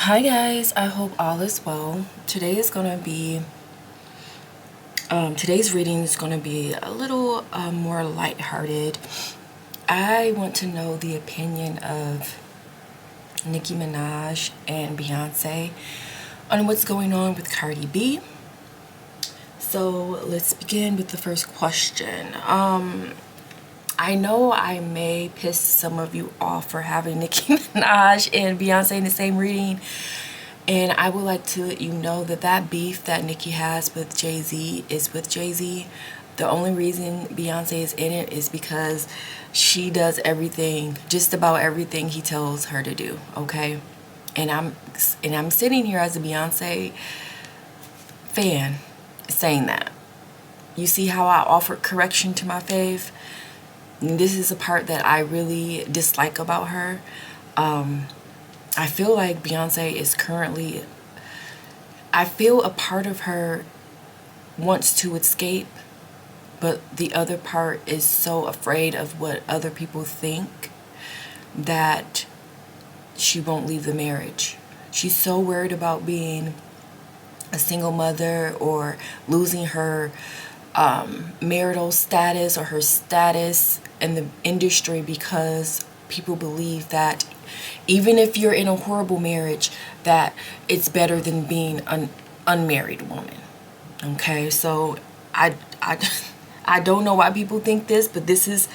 Hi guys, I hope all is well. Today is gonna be today's reading is gonna be a little more lighthearted. I want to know the opinion of Nicki Minaj and Beyonce on what's going on with Cardi B. So let's begin with the first question. I know I may piss some of you off for having Nicki Minaj and Beyonce in the same reading. And I would like to let you know that that beef that Nicki has with Jay-Z is with Jay-Z. The only reason Beyonce is in it is because she does everything, just about everything he tells her to do, okay? And I'm sitting here as a Beyonce fan saying that. You see how I offered correction to my fave? And this is a part that I really dislike about her. I feel like Beyonce is currently, I feel a part of her wants to escape, but the other part is so afraid of what other people think that she won't leave the marriage. She's so worried about being a single mother or losing her marital status or her status in the industry because people believe that even if you're in a horrible marriage, that it's better than being an unmarried woman. Okay, so I don't know why people think this, but this is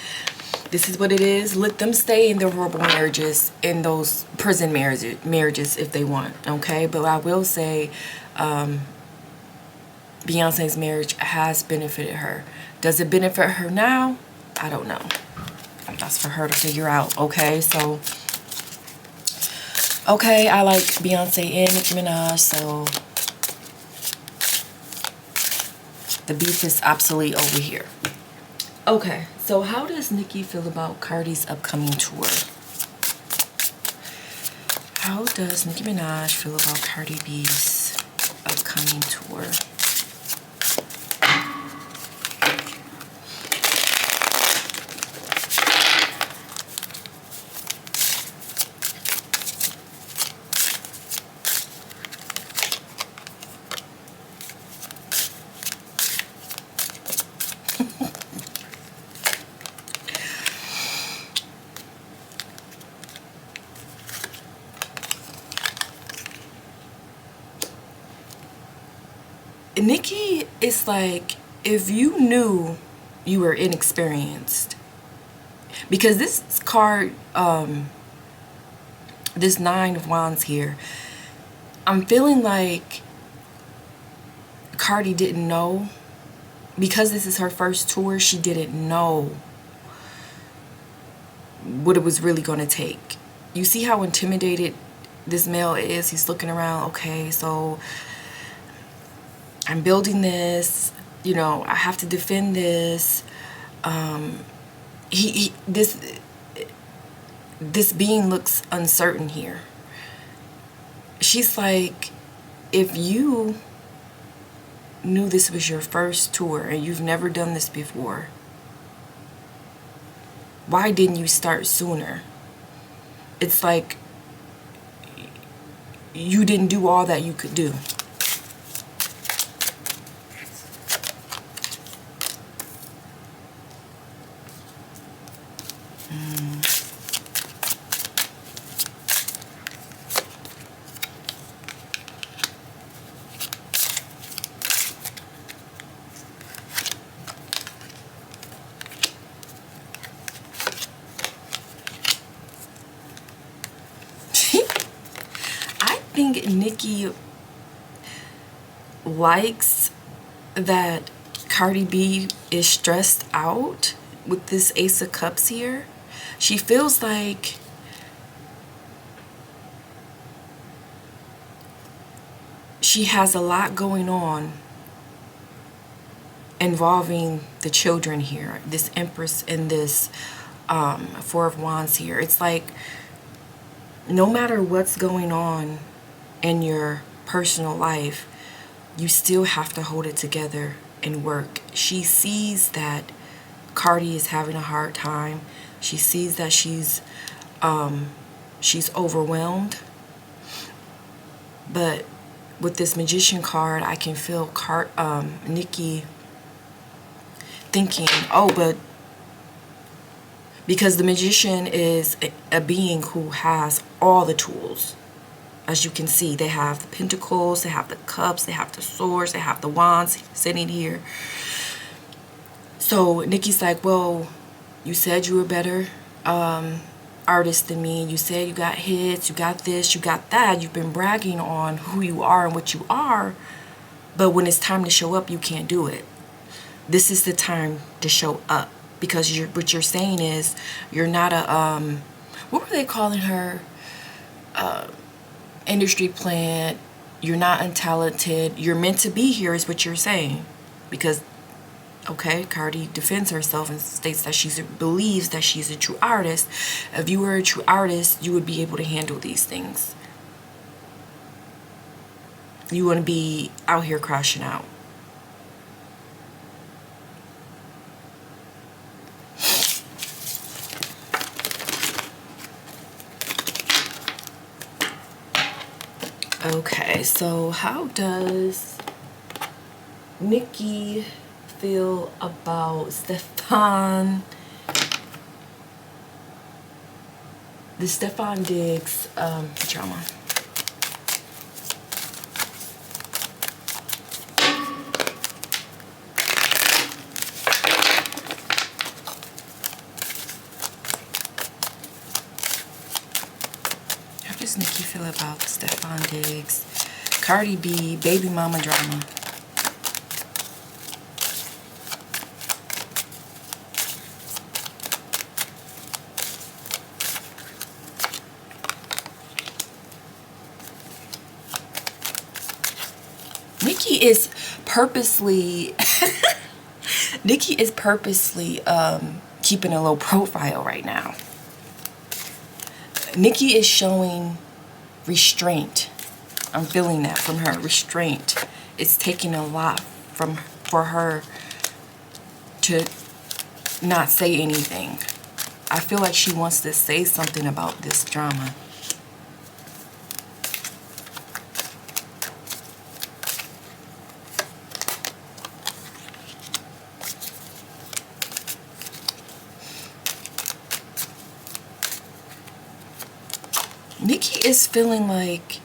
what it is. Let them stay in their horrible marriages, in those prison marriages if they want. Okay, but I will say, Beyonce's marriage has benefited her. Does it benefit her now? I don't know. That's for her to figure out. Okay, so. Okay, I like Beyonce and Nicki Minaj, so the beef is obsolete over here. Okay, so how does Nicki feel about Cardi's upcoming tour? How does Nicki Minaj feel about Cardi B's upcoming tour? Nicki is like, if you knew you were inexperienced, because this card, this Nine of Wands here, I'm feeling like Cardi didn't know, because this is her first tour, she didn't know what it was really going to take. You see how intimidated this male is? He's looking around, okay, so I'm building this, you know, I have to defend this. This being looks uncertain here. She's like, if you knew this was your first tour and you've never done this before, why didn't you start sooner? It's like you didn't do all that you could do. I think Nicki likes that Cardi B is stressed out with this Ace of Cups here. She feels like she has a lot going on involving the children here, this Empress and this Four of Wands here. It's like, no matter what's going on in your personal life, you still have to hold it together and work. She sees that Cardi is having a hard time. She sees that she's overwhelmed. But with this Magician card, I can feel Nicki thinking, oh, but because the Magician is a being who has all the tools. As you can see, they have the pentacles, they have the cups, they have the swords, they have the wands sitting here. So Nicki's like, well, you said you were better artist than me. You said you got hits, you got this, you got that. You've been bragging on who you are and what you are. But when it's time to show up, you can't do it. This is the time to show up. Because what you're saying is you're not a, what were they calling her? Industry plant. You're not untalented. You're meant to be here is what you're saying. Because, okay, Cardi defends herself and states that believes that she's a true artist. If you were a true artist, you would be able to handle these things. You wouldn't be out here crashing out. Okay, so how does Nicki feel about the Stefan Diggs drama? How does Nicki feel about Stefan Diggs, Cardi B, baby mama drama? Nicki is purposely keeping a low profile right now. Nicki is showing restraint. I'm feeling that from her. Restraint. It's taking a lot for her to not say anything. I feel like she wants to say something about this drama. Nicki is feeling like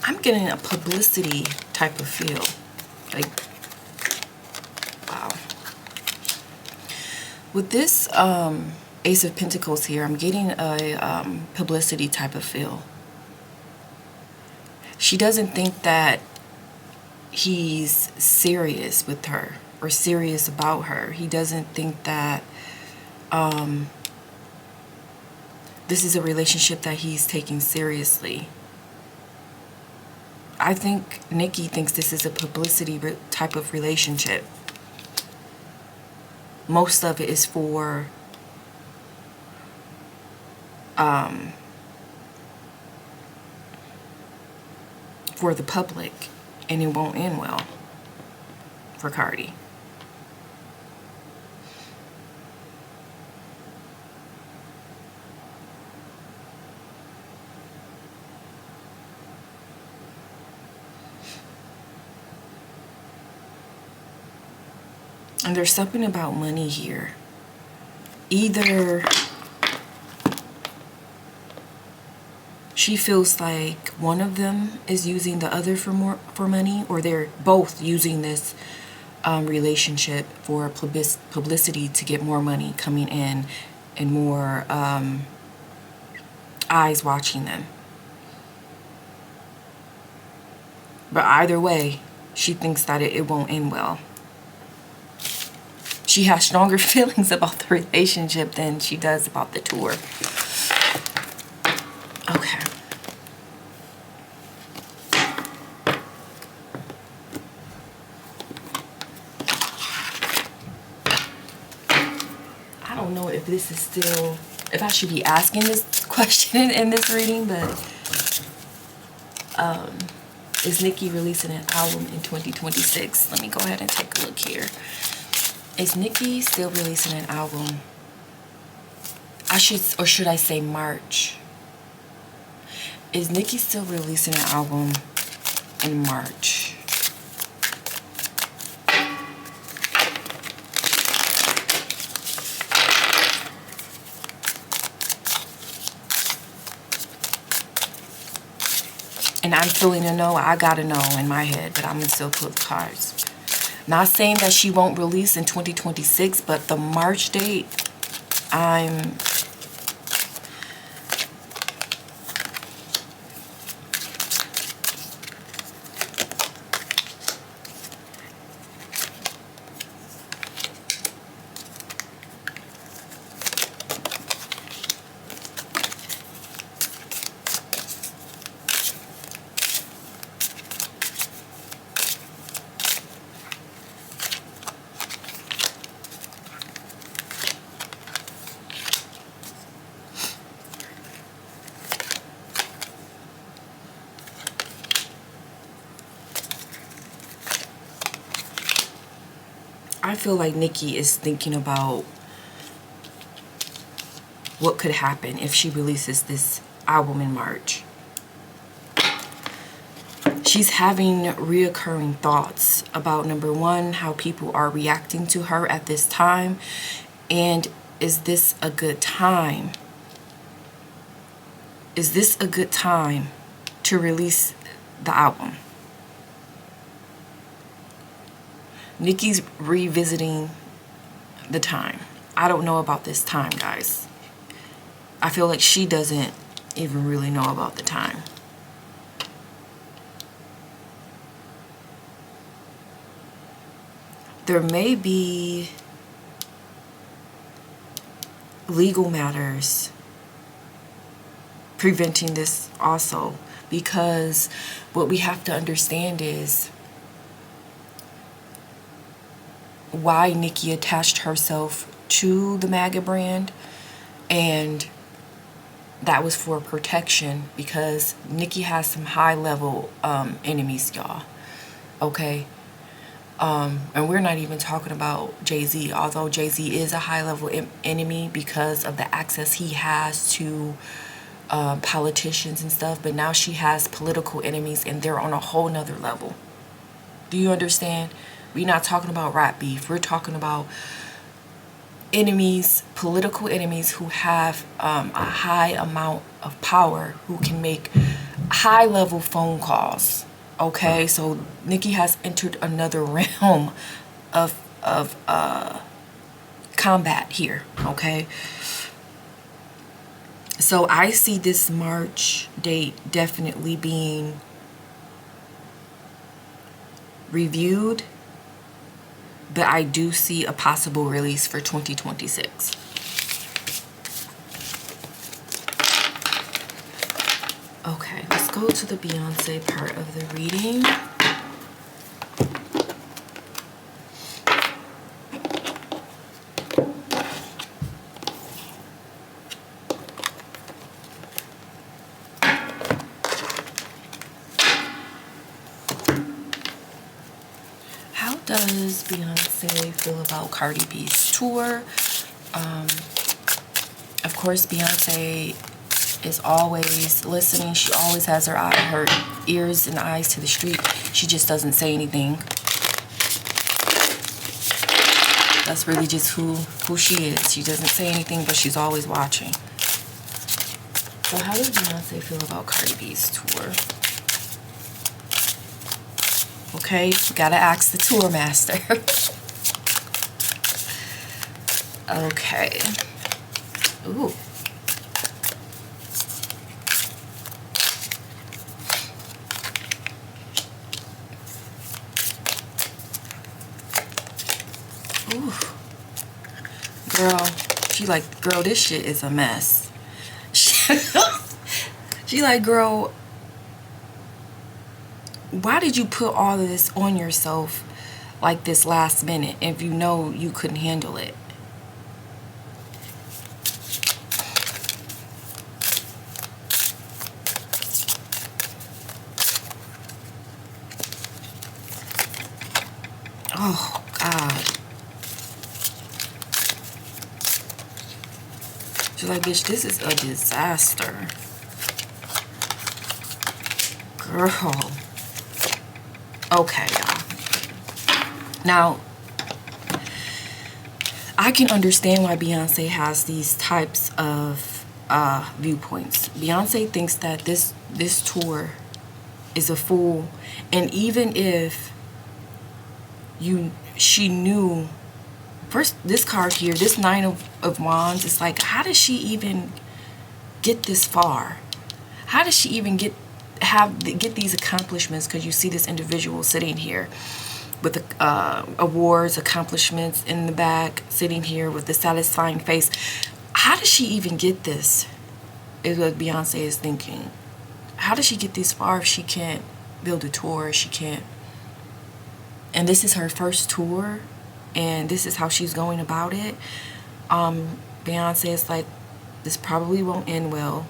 I'm getting a publicity type of feel. Like, wow. With this Ace of Pentacles here, I'm getting a publicity type of feel. She doesn't think that he's serious with her or serious about her. He doesn't think that this is a relationship that he's taking seriously. I think Nicki thinks this is a publicity type of relationship. Most of it is for the public, and it won't end well for Cardi. And there's something about money here. Either she feels like one of them is using the other for money, or they're both using this relationship for publicity to get more money coming in and more eyes watching them. But either way, she thinks that it won't end well. She has stronger feelings about the relationship than she does about the tour. Okay. I don't know if this is still, if I should be asking this question in this reading, but is Nicki releasing an album in 2026? Let me go ahead and take a look here. Is Nicki still releasing an album? or should I say March? Is Nicki still releasing an album in March? And I'm feeling a no. I gotta know in my head, but I'm gonna still put cards. Not saying that she won't release in 2026, but the March date, I feel like Nicki is thinking about what could happen if she releases this album in March. She's having reoccurring thoughts about, number one, how people are reacting to her at this time, and is this a good time? Is this a good time to release the album? Nicki's revisiting the time. I don't know about this time, guys. I feel like she doesn't even really know about the time. There may be legal matters preventing this also, because what we have to understand is why Nicki attached herself to the MAGA brand, and that was for protection, because Nicki has some high level enemies, y'all. Okay. And we're not even talking about Jay-Z, although Jay-Z is a high level enemy because of the access he has to politicians and stuff, but now she has political enemies, and they're on a whole nother level. Do you understand? We're not talking about rap beef. We're talking about enemies, political enemies who have a high amount of power, who can make high level phone calls. Okay, so Nicki has entered another realm of combat here. Okay, so I see this March date definitely being reviewed, but I do see a possible release for 2026. Okay, let's go to the Beyonce part of the reading. How does Beyonce feel about Cardi B's tour? Of course, Beyonce is always listening. She always has her ears and eyes to the street. She just doesn't say anything. That's really just who she is. She doesn't say anything, but she's always watching. So how does Beyonce feel about Cardi B's tour? Okay, gotta ask the tour master. Okay. Ooh. Ooh. Girl, she like, girl, this shit is a mess. She like, girl, why did you put all of this on yourself like this last minute if you know you couldn't handle it? Oh, God. She's like, bitch, this is a disaster. Girl. Okay, y'all. Now, I can understand why Beyonce has these types of viewpoints. Beyonce thinks that this tour is a fool, and even if she knew, first, this card here, this Nine of Wands, it's like, how does she even get this far? How does she even get these accomplishments? Because you see this individual sitting here with the awards, accomplishments in the back, sitting here with the satisfying face. How does she even get this? Is what Beyonce is thinking. How does she get this far if she can't build a tour? She can't. And this is her first tour, and this is how she's going about it. Beyonce is like, this probably won't end well.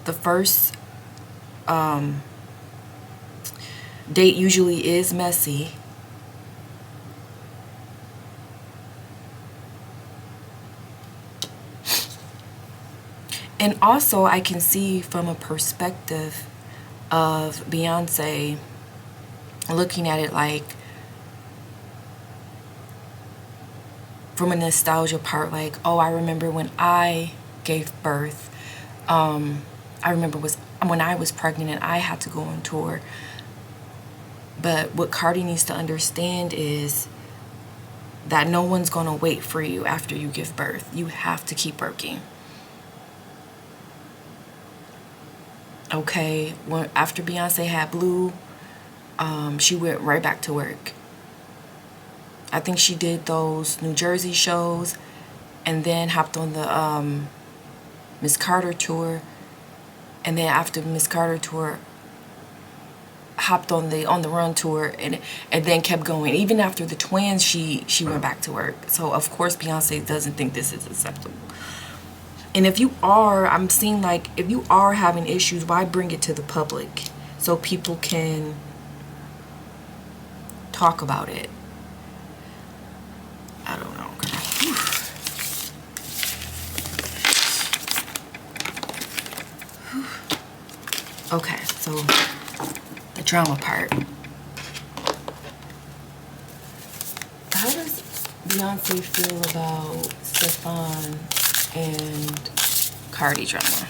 The first date usually is messy. And also, I can see from a perspective of Beyonce looking at it like, from a nostalgia part, like, oh, I remember when I gave birth. I remember when I was pregnant and I had to go on tour. But what Cardi needs to understand is that no one's going to wait for you after you give birth. You have to keep working. Okay, after Beyonce had Blue, she went right back to work. I think she did those New Jersey shows and then hopped on the Miss Carter tour. And then after Miss Carter tour, hopped on the Run tour and then kept going. Even after the twins, she went back to work. So of course Beyonce doesn't think this is acceptable. And if you are, I'm seeing like, if you are having issues, why bring it to the public so people can talk about it? I don't know. Okay, so the drama part. How does Beyonce feel about Stefan and Cardi drama?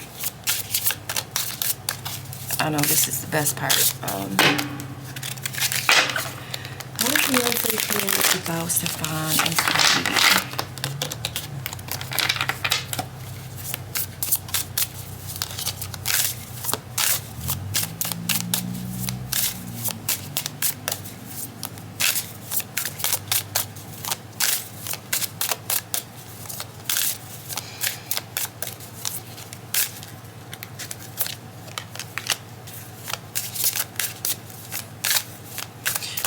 I know this is the best part. How does Beyonce feel about Stefan and Cardi?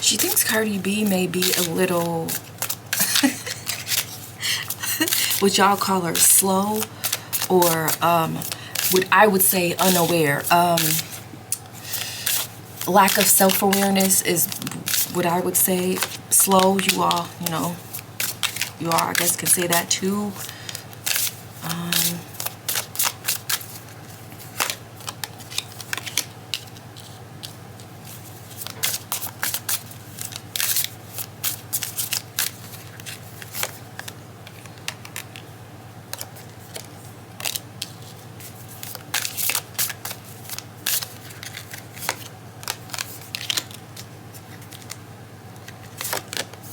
She thinks Cardi B may be a little, what y'all call her, slow, or what I would say unaware. Lack of self-awareness is what I would say. Slow, you all, I guess can say that too.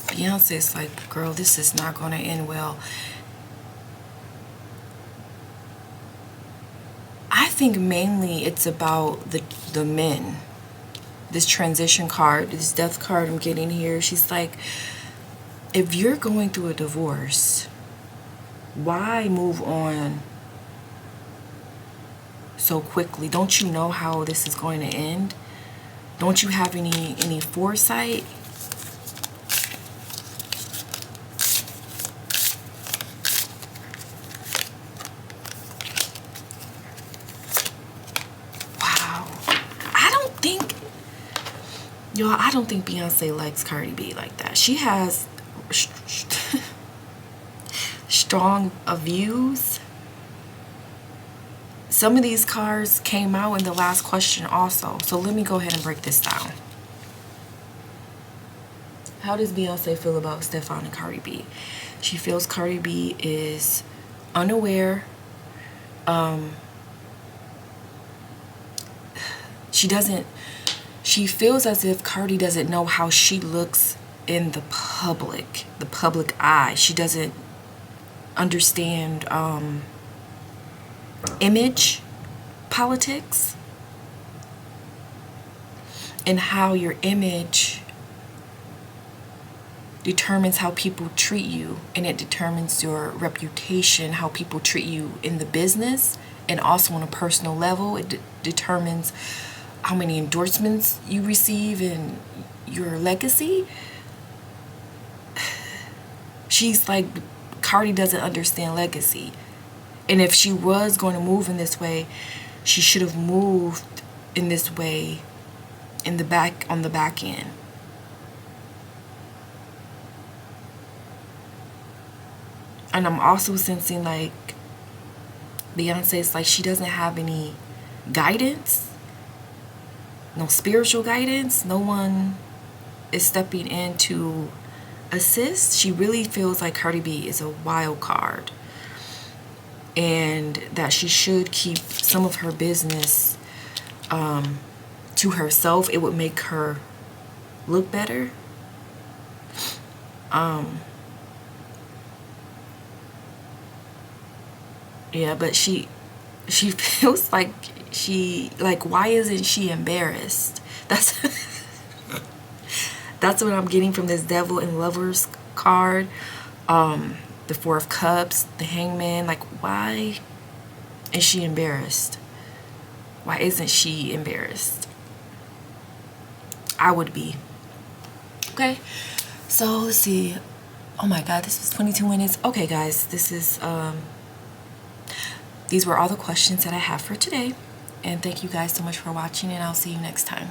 Beyonce's like, girl, this is not going to end well. I think mainly it's about the men. This transition card, this death card I'm getting here. She's like, if you're going through a divorce, why move on so quickly? Don't you know how this is going to end? Don't you have any foresight? Y'all, I don't think Beyonce likes Cardi B like that. She has strong views, Some of these cards came out in the last question also. So let me go ahead and break this down. How does Beyonce feel about Stefan and Cardi B? She feels Cardi B is unaware. She feels as if Cardi doesn't know how she looks in the public eye. She doesn't understand image politics and how your image determines how people treat you, and it determines your reputation, how people treat you in the business, and also on a personal level. It determines how many endorsements you receive and your legacy. She's like, Cardi doesn't understand legacy. And if she was going to move in this way, she should have moved in this way on the back end. And I'm also sensing like Beyonce's like she doesn't have any guidance, no spiritual guidance. No one is stepping in to assist. She really feels like Cardi B is a wild card, and that she should keep some of her business to herself. It would make her look better. Yeah, but she feels like why isn't she embarrassed? That's that's what I'm getting from this Devil and Lovers card. The Four of Cups, the Hangman. Like, why is she embarrassed? Why isn't she embarrassed? I would be. Okay, so let's see. Oh my god, this was 22 minutes. Okay guys, this is these were all the questions that I have for today, and thank you guys so much for watching, and I'll see you next time.